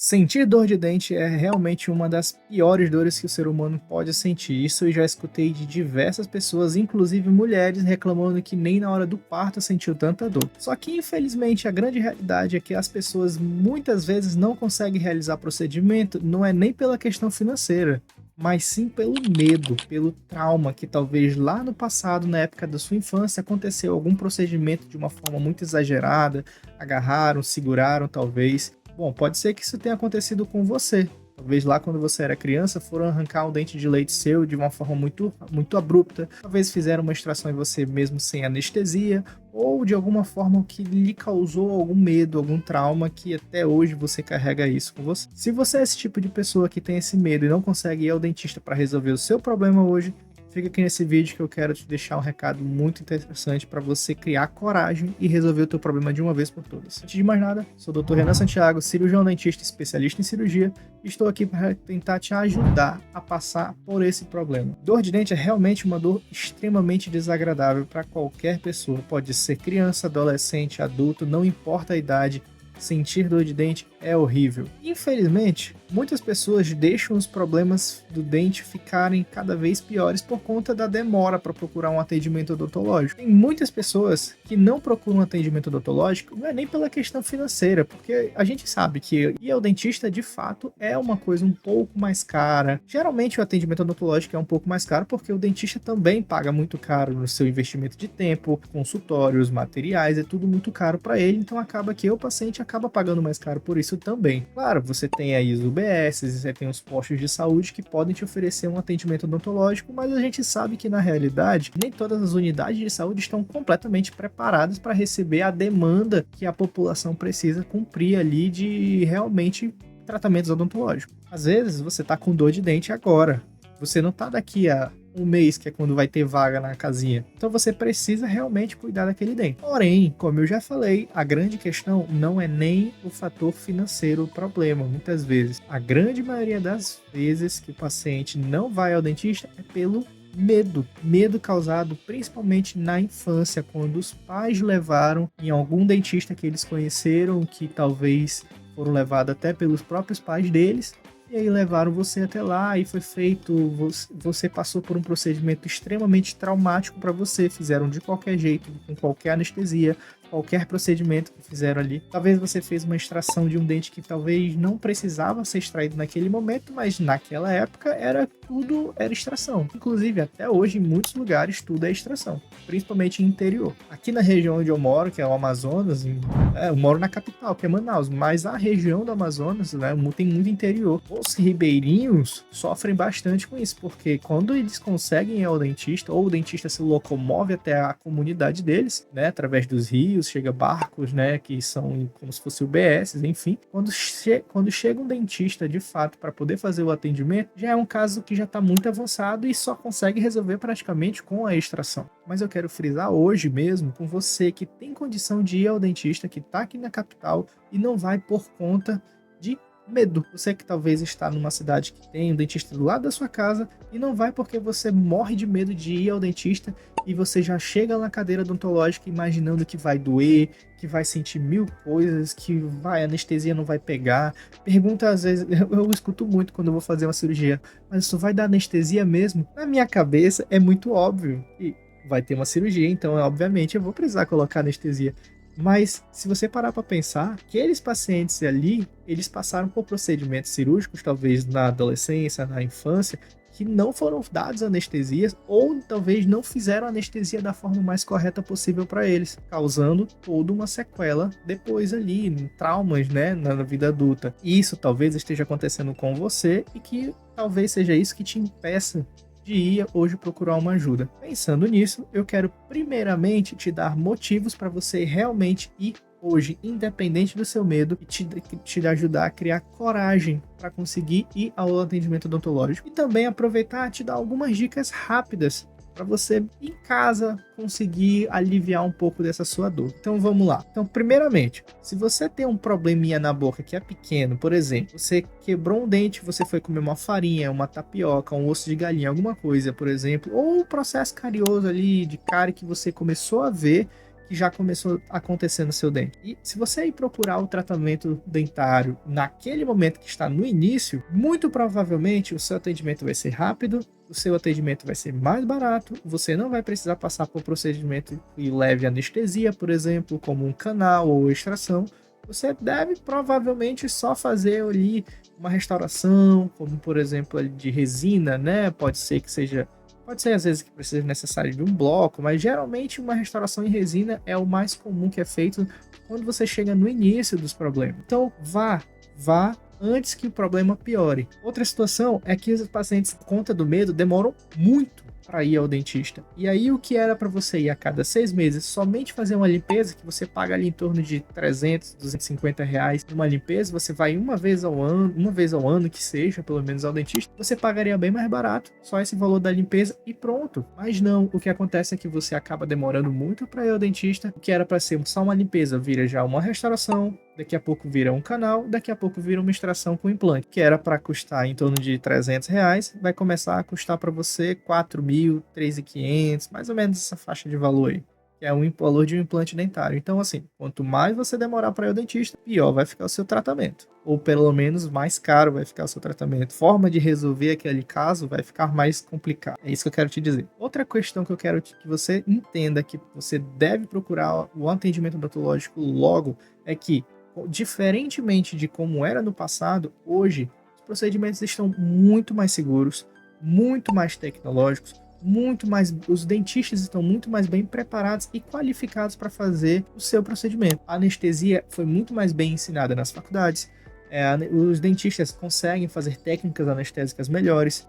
Sentir dor de dente é realmente uma das piores dores que o ser humano pode sentir. Isso eu já escutei de diversas pessoas, inclusive mulheres, reclamando que nem na hora do parto sentiu tanta dor. Só que, infelizmente, a grande realidade é que as pessoas muitas vezes não conseguem realizar procedimento, não é nem pela questão financeira, mas sim pelo medo, pelo trauma que talvez lá no passado, na época da sua infância, aconteceu algum procedimento de uma forma muito exagerada, agarraram, seguraram talvez. Bom, pode ser que isso tenha acontecido com você. Talvez lá quando você era criança foram arrancar um dente de leite seu de uma forma muito abrupta. Talvez fizeram uma extração em você mesmo sem anestesia, ou de alguma forma que lhe causou algum medo, algum trauma que até hoje você carrega isso com você. Se você é esse tipo de pessoa que tem esse medo e não consegue ir ao dentista para resolver o seu problema hoje, fica aqui nesse vídeo que eu quero te deixar um recado muito interessante para você criar coragem e resolver o teu problema de uma vez por todas. Antes de mais nada, sou o Dr. Renan Santiago, cirurgião dentista especialista em cirurgia, e estou aqui para tentar te ajudar a passar por esse problema. Dor de dente é realmente uma dor extremamente desagradável para qualquer pessoa. Pode ser criança, adolescente, adulto, não importa a idade. Sentir dor de dente é horrível. Infelizmente, muitas pessoas deixam os problemas do dente ficarem cada vez piores por conta da demora para procurar um atendimento odontológico. Tem muitas pessoas que não procuram um atendimento odontológico, não é nem pela questão financeira, porque a gente sabe que ir ao dentista de fato é uma coisa um pouco mais cara. Geralmente o atendimento odontológico é um pouco mais caro porque o dentista também paga muito caro no seu investimento de tempo, consultórios, materiais, é tudo muito caro para ele, então acaba que o paciente acaba pagando mais caro por isso também. Claro, você tem aí os UBS, você tem os postos de saúde que podem te oferecer um atendimento odontológico, mas a gente sabe que na realidade nem todas as unidades de saúde estão completamente preparadas para receber a demanda que a população precisa cumprir ali de realmente tratamentos odontológicos. Às vezes você está com dor de dente agora, você não está daqui a um mês, que é quando vai ter vaga na casinha. Então você precisa realmente cuidar daquele dente. Porém, como eu já falei, a grande questão não é nem o fator financeiro o problema. Muitas vezes, a grande maioria das vezes que o paciente não vai ao dentista é pelo medo causado principalmente na infância, quando os pais levaram em algum dentista que eles conheceram, que talvez foram levados até pelos próprios pais deles, e aí levaram você até lá e foi feito, você passou por um procedimento extremamente traumático para você, fizeram de qualquer jeito, com qualquer anestesia, qualquer procedimento que fizeram ali. Talvez você fez uma extração de um dente que talvez não precisava ser extraído naquele momento, mas naquela época tudo era extração. Inclusive, até hoje, em muitos lugares, tudo é extração, principalmente em interior. Aqui na região onde eu moro, que é o Amazonas, eu moro na capital, que é Manaus, mas a região do Amazonas, né, tem muito interior. Os ribeirinhos sofrem bastante com isso, porque quando eles conseguem ir ao dentista, ou o dentista se locomove até a comunidade deles, né, através dos rios, chega barcos, né, que são como se fossem UBS, enfim. Quando chega um dentista de fato para poder fazer o atendimento, já é um caso que já está muito avançado e só consegue resolver praticamente com a extração. Mas eu quero frisar hoje mesmo com você que tem condição de ir ao dentista, que está aqui na capital e não vai por conta de medo. Você que talvez está numa cidade que tem um dentista do lado da sua casa e não vai porque você morre de medo de ir ao dentista e você já chega na cadeira odontológica imaginando que vai doer, que vai sentir mil coisas, que a anestesia não vai pegar. Pergunta às vezes, eu escuto muito quando eu vou fazer uma cirurgia, mas isso vai dar anestesia mesmo? Na minha cabeça é muito óbvio que vai ter uma cirurgia, então obviamente eu vou precisar colocar anestesia. Mas se você parar para pensar, aqueles pacientes ali, eles passaram por procedimentos cirúrgicos, talvez na adolescência, na infância, que não foram dados anestesias ou talvez não fizeram anestesia da forma mais correta possível para eles, causando toda uma sequela depois ali, traumas, né, na vida adulta. E isso talvez esteja acontecendo com você e que talvez seja isso que te impeça de ir hoje procurar uma ajuda. Pensando nisso, eu quero primeiramente te dar motivos para você realmente ir hoje, independente do seu medo, e te ajudar a criar coragem para conseguir ir ao atendimento odontológico. E também aproveitar e te dar algumas dicas rápidas para você em casa conseguir aliviar um pouco dessa sua dor. Então vamos lá. Então, primeiramente, se você tem um probleminha na boca que é pequeno, por exemplo, você quebrou um dente, você foi comer uma farinha, uma tapioca, um osso de galinha, alguma coisa, por exemplo, ou um processo carioso ali de cárie que você começou a ver que já começou a acontecer no seu dente. E se você ir procurar o tratamento dentário naquele momento que está no início, muito provavelmente o seu atendimento vai ser rápido, o seu atendimento vai ser mais barato, você não vai precisar passar por procedimento que leve anestesia, por exemplo, como um canal ou extração. Você deve provavelmente só fazer ali uma restauração, como por exemplo de resina, né? Pode ser às vezes que precisa necessário de um bloco, mas geralmente uma restauração em resina é o mais comum que é feito quando você chega no início dos problemas. Então vá antes que o problema piore. Outra situação é que os pacientes, por conta do medo, demoram muito para ir ao dentista. E aí o que era para você ir a cada 6 meses somente fazer uma limpeza, que você paga ali em torno de 300, 250 reais numa limpeza, você vai uma vez ao ano que seja, pelo menos ao dentista, você pagaria bem mais barato, só esse valor da limpeza e pronto. Mas não, o que acontece é que você acaba demorando muito para ir ao dentista, o que era para ser só uma limpeza vira já uma restauração, daqui a pouco vira um canal, daqui a pouco vira uma extração com implante, que era para custar em torno de 300 reais, vai começar a custar para você 4.000, 3.500, mais ou menos essa faixa de valor aí, que é o valor de um implante dentário. Então assim, quanto mais você demorar para ir ao dentista, pior vai ficar o seu tratamento, ou pelo menos mais caro vai ficar o seu tratamento. Forma de resolver aquele caso vai ficar mais complicado. É isso que eu quero te dizer. Outra questão que eu quero que você entenda que você deve procurar o atendimento odontológico logo é que, diferentemente de como era no passado, hoje os procedimentos estão muito mais seguros, muito mais tecnológicos, os dentistas estão muito mais bem preparados e qualificados para fazer o seu procedimento. A anestesia foi muito mais bem ensinada nas faculdades. Os dentistas conseguem fazer técnicas anestésicas melhores.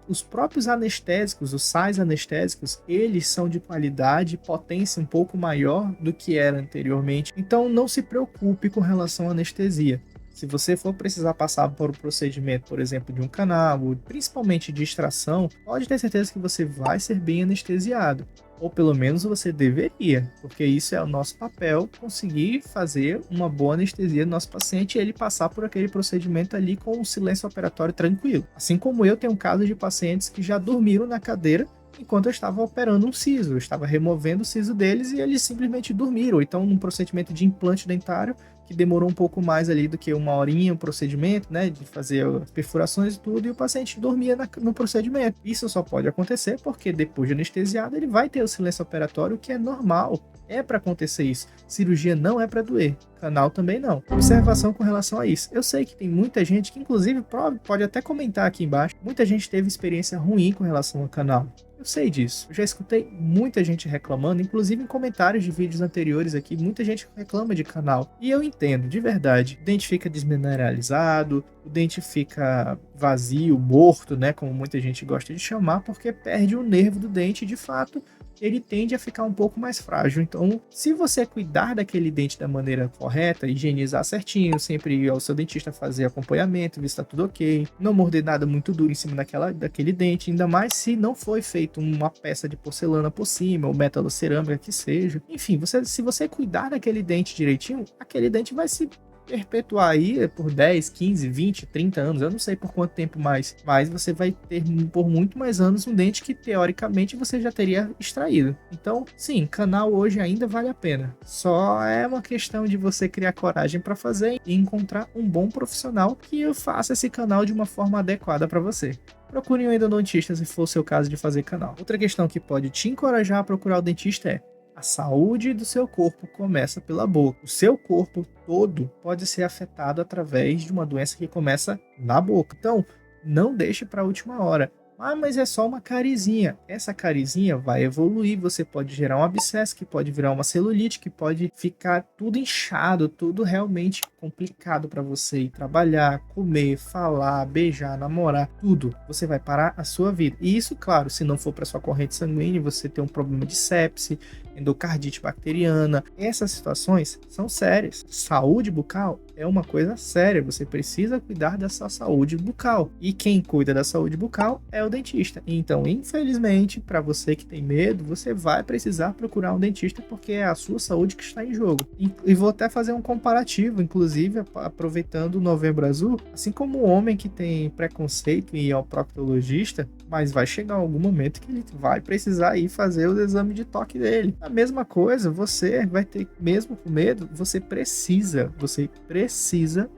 Os próprios anestésicos, os sais anestésicos, eles são de qualidade e potência um pouco maior do que era anteriormente. Então não se preocupe com relação à anestesia. Se você for precisar passar por um procedimento, por exemplo, de um canal, principalmente de extração, pode ter certeza que você vai ser bem anestesiado. Ou pelo menos você deveria, porque isso é o nosso papel, conseguir fazer uma boa anestesia no nosso paciente e ele passar por aquele procedimento ali com um silêncio operatório tranquilo. Assim como eu tenho um caso de pacientes que já dormiram na cadeira enquanto eu estava operando um siso, eu estava removendo o siso deles e eles simplesmente dormiram. Então, num procedimento de implante dentário, que demorou um pouco mais ali do que uma horinha o procedimento, né, de fazer as perfurações e tudo, e o paciente dormia no procedimento. Isso só pode acontecer porque depois de anestesiado ele vai ter o silêncio operatório, que é normal. É para acontecer isso. Cirurgia não é para doer. Canal também não. Observação com relação a isso. Eu sei que tem muita gente que, inclusive, pode até comentar aqui embaixo, muita gente teve experiência ruim com relação ao canal. Eu sei disso. Eu já escutei muita gente reclamando, inclusive em comentários de vídeos anteriores aqui, muita gente reclama de canal. E eu entendo, de verdade. O dente fica desmineralizado, o dente fica vazio, morto, né? Como muita gente gosta de chamar, porque perde o nervo do dente e, de fato, ele tende a ficar um pouco mais frágil. Então, se você cuidar daquele dente da maneira correta, higienizar certinho, sempre ir ao seu dentista fazer acompanhamento, ver se tá tudo ok, não morder nada muito duro em cima daquele dente, ainda mais se não foi feito uma peça de porcelana por cima, ou metalocerâmica que seja. Enfim, se você cuidar daquele dente direitinho, aquele dente vai se perpetuar aí por 10, 15, 20, 30 anos, eu não sei por quanto tempo mais, mas você vai ter por muito mais anos um dente que teoricamente você já teria extraído. Então, sim, canal hoje ainda vale a pena. Só é uma questão de você criar coragem para fazer e encontrar um bom profissional que faça esse canal de uma forma adequada para você. Procure um endodontista se for o seu caso de fazer canal. Outra questão que pode te encorajar a procurar o dentista é: a saúde do seu corpo começa pela boca. O seu corpo todo pode ser afetado através de uma doença que começa na boca. Então, não deixe para a última hora. Mas é só uma carizinha. Essa carizinha vai evoluir, você pode gerar um abscesso, que pode virar uma celulite, que pode ficar tudo inchado, tudo realmente complicado para você ir trabalhar, comer, falar, beijar, namorar, tudo. Você vai parar a sua vida. E isso, claro, se não for para sua corrente sanguínea, você tem um problema de sepse, endocardite bacteriana. Essas situações são sérias. Saúde bucal é uma coisa séria. Você precisa cuidar dessa saúde bucal. E quem cuida da saúde bucal é o dentista. Então, infelizmente, para você que tem medo, você vai precisar procurar um dentista porque é a sua saúde que está em jogo. E vou até fazer um comparativo, inclusive, aproveitando o Novembro Azul, assim como o homem que tem preconceito em ir ao proctologista, mas vai chegar algum momento que ele vai precisar ir fazer o exame de toque dele. A mesma coisa, você vai ter, mesmo com medo, você precisa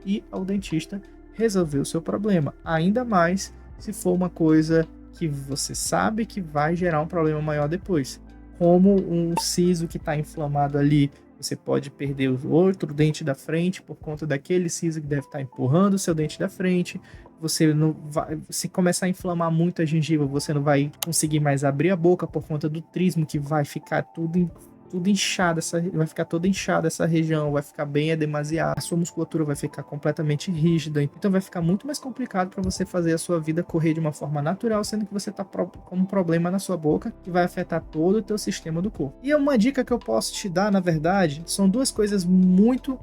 ir ao dentista resolver o seu problema. Ainda mais se for uma coisa que você sabe que vai gerar um problema maior depois. Como um siso que está inflamado ali, você pode perder o outro dente da frente por conta daquele siso que deve estar empurrando o seu dente da frente. Você não vai, se começar a inflamar muito a gengiva, você não vai conseguir mais abrir a boca por conta do trismo que vai ficar tudo inchado, vai ficar toda inchada essa região, vai ficar bem edemasiada, a sua musculatura vai ficar completamente rígida, então vai ficar muito mais complicado para você fazer a sua vida correr de uma forma natural, sendo que você está com um problema na sua boca que vai afetar todo o teu sistema do corpo. E uma dica que eu posso te dar, na verdade, são duas coisas muito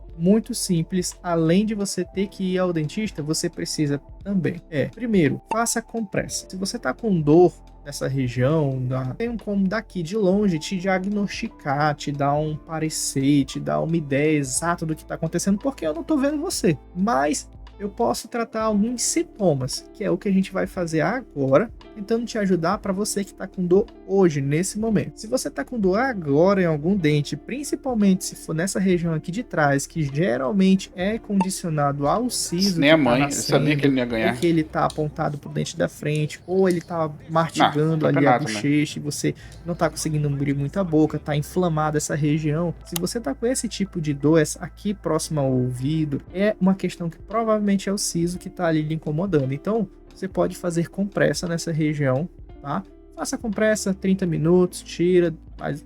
simples. Além de você ter que ir ao dentista, você precisa também. Primeiro, faça compressa. Se você está com dor nessa região, tem como daqui de longe te diagnosticar, te dar um parecer, te dar uma ideia exata do que está acontecendo, porque eu não estou vendo você. Mas eu posso tratar alguns sintomas, que é o que a gente vai fazer agora, tentando te ajudar para você que está com dor hoje, nesse momento. Se você está com dor agora em algum dente, principalmente se for nessa região aqui de trás, que geralmente é condicionado ao siso, nem a mãe, eu sabia que ele não ia ganhar. ou que ele está apontado para o dente da frente, ou ele está mastigando ali a bochecha, e você não está conseguindo abrir muita boca, está inflamada essa região. Se você está com esse tipo de dor, essa aqui próxima ao ouvido, é uma questão que provavelmente é o siso que está ali lhe incomodando. Então, você pode fazer compressa nessa região, tá? Faça compressa 30 minutos, tira,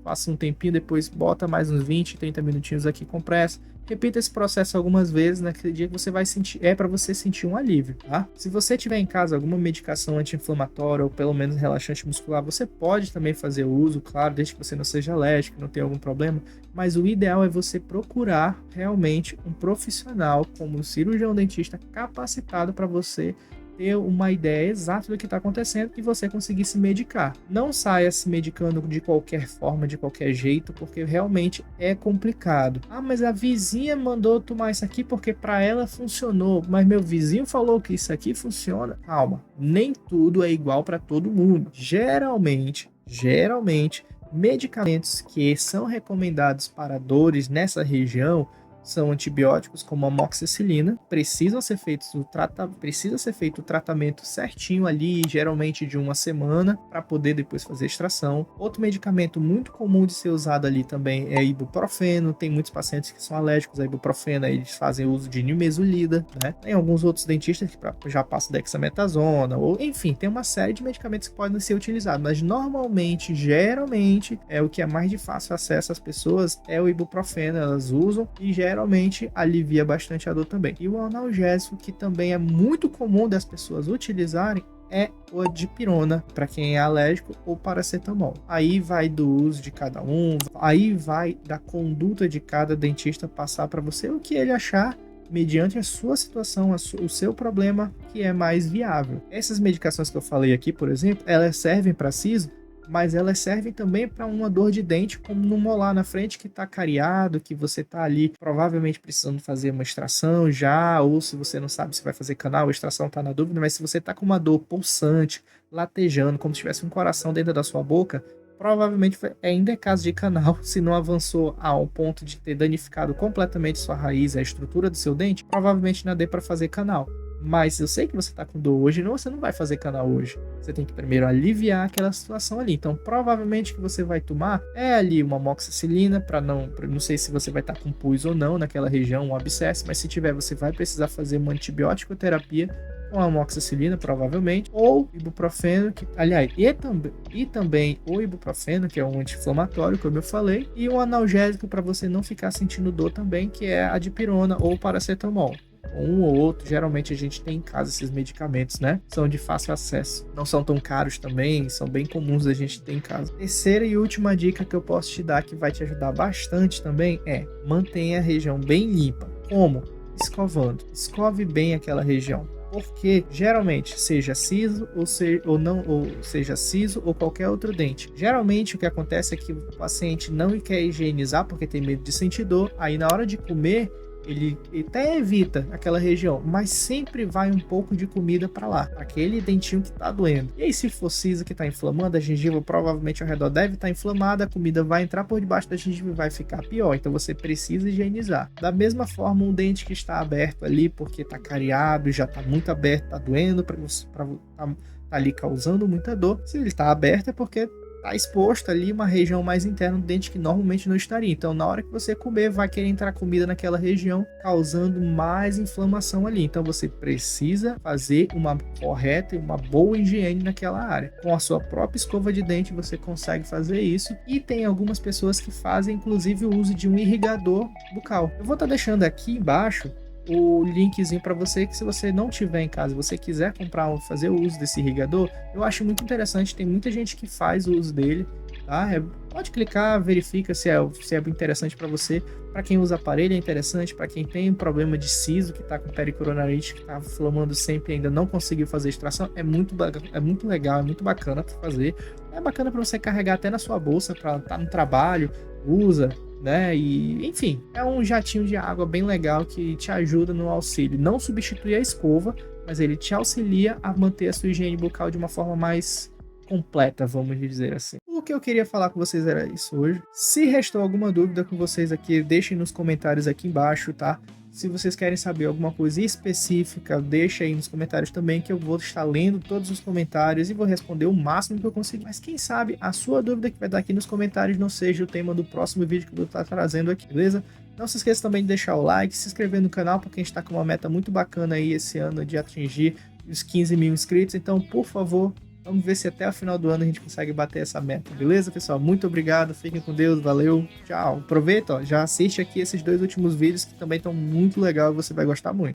passa um tempinho, depois bota mais uns 20, 30 minutinhos aqui compressa. Repita esse processo algumas vezes, naquele dia que você vai sentir, para você sentir um alívio, tá? Se você tiver em casa alguma medicação anti-inflamatória ou pelo menos relaxante muscular, você pode também fazer uso, claro, desde que você não seja alérgico, não tenha algum problema, mas o ideal é você procurar realmente um profissional como um cirurgião dentista capacitado para você ter uma ideia exata do que está acontecendo e você conseguir se medicar. Não saia se medicando de qualquer forma, de qualquer jeito, porque realmente é complicado. Ah, mas a vizinha mandou tomar isso aqui porque para ela funcionou, mas meu vizinho falou que isso aqui funciona. Calma, nem tudo é igual para todo mundo. Geralmente, medicamentos que são recomendados para dores nessa região são antibióticos como a amoxicilina, precisa ser feito o tratamento certinho ali, geralmente de uma semana, para poder depois fazer extração. Outro medicamento muito comum de ser usado ali também é ibuprofeno, tem muitos pacientes que são alérgicos a ibuprofeno, aí eles fazem uso de nimesulida, né? Tem alguns outros dentistas que já passam dexametasona, ou enfim, tem uma série de medicamentos que podem ser utilizados, mas normalmente, geralmente, o que é mais de fácil acesso às pessoas é o ibuprofeno, elas usam e geralmente alivia bastante a dor também. E o analgésico, que também é muito comum das pessoas utilizarem, é o dipirona, para quem é alérgico, ou paracetamol. Aí vai do uso de cada um, aí vai da conduta de cada dentista passar para você o que ele achar mediante a sua situação, o seu problema que é mais viável. Essas medicações que eu falei aqui, por exemplo, elas servem para siso, mas elas servem também para uma dor de dente, como no molar na frente que está cariado, que você está ali provavelmente precisando fazer uma extração já, ou se você não sabe se vai fazer canal, a extração está na dúvida, mas se você está com uma dor pulsante, latejando, como se tivesse um coração dentro da sua boca, provavelmente ainda é caso de canal. Se não avançou ao ponto de ter danificado completamente sua raiz, a estrutura do seu dente, provavelmente não dê para fazer canal. Mas eu sei que você está com dor hoje, você não vai fazer canal hoje. Você tem que primeiro aliviar aquela situação ali. Então, provavelmente o que você vai tomar é ali uma amoxicilina, não sei se você vai estar com pus ou não naquela região, um abscesso, mas se tiver, você vai precisar fazer uma antibiótico terapia com a amoxicilina, provavelmente, ou ibuprofeno, e também o ibuprofeno, que é um anti-inflamatório, como eu falei, e um analgésico para você não ficar sentindo dor também, que é a dipirona ou paracetamol. Um ou outro, geralmente a gente tem em casa esses medicamentos, né? São de fácil acesso, não são tão caros também, são bem comuns a gente ter em casa. Terceira e última dica que eu posso te dar, que vai te ajudar bastante também, é mantenha a região bem limpa. Como? Escovando. Escove bem aquela região. Porque geralmente, seja siso ou seja siso ou qualquer outro dente, geralmente o que acontece é que o paciente não quer higienizar porque tem medo de sentir dor, aí na hora de comer ele até evita aquela região, mas sempre vai um pouco de comida para lá, aquele dentinho que tá doendo. E aí, se for siso que tá inflamando, a gengiva provavelmente ao redor deve estar inflamada, a comida vai entrar por debaixo da gengiva e vai ficar pior. Então você precisa higienizar. Da mesma forma, um dente que está aberto ali porque tá cariado, já tá muito aberto, tá doendo, tá ali causando muita dor. Se ele tá aberto é porque tá exposto ali uma região mais interna do dente que normalmente não estaria. Então, na hora que você comer, vai querer entrar comida naquela região, causando mais inflamação ali. Então, você precisa fazer uma correta e uma boa higiene naquela área. Com a sua própria escova de dente, você consegue fazer isso. E tem algumas pessoas que fazem, inclusive, o uso de um irrigador bucal. Eu vou estar deixando aqui embaixo o linkzinho para você, que se você não tiver em casa, você quiser comprar ou fazer o uso desse irrigador, eu acho muito interessante, tem muita gente que faz o uso dele, tá? Pode clicar, verifica se é interessante para você. Para quem usa aparelho é interessante, para quem tem um problema de siso, que está com pericoronarite, que está inflamando sempre e ainda não conseguiu fazer extração, é muito legal, é muito bacana para fazer. É bacana para você carregar até na sua bolsa, para estar no trabalho, usa, né? E enfim, é um jatinho de água bem legal que te ajuda no auxílio. Não substitui a escova, mas ele te auxilia a manter a sua higiene bucal de uma forma mais completa, vamos dizer assim. O que eu queria falar com vocês era isso hoje. Se restou alguma dúvida com vocês aqui, deixem nos comentários aqui embaixo, tá? Se vocês querem saber alguma coisa específica, deixa aí nos comentários também, que eu vou estar lendo todos os comentários e vou responder o máximo que eu conseguir. Mas quem sabe a sua dúvida que vai estar aqui nos comentários não seja o tema do próximo vídeo que eu vou estar trazendo aqui, beleza? Não se esqueça também de deixar o like, se inscrever no canal, porque a gente está com uma meta muito bacana aí esse ano de atingir os 15 mil inscritos. Então, por favor, vamos ver se até o final do ano a gente consegue bater essa meta, beleza, pessoal? Muito obrigado, fiquem com Deus, valeu, tchau. Aproveita, ó, já assiste aqui esses 2 últimos vídeos que também estão muito legais, você vai gostar muito.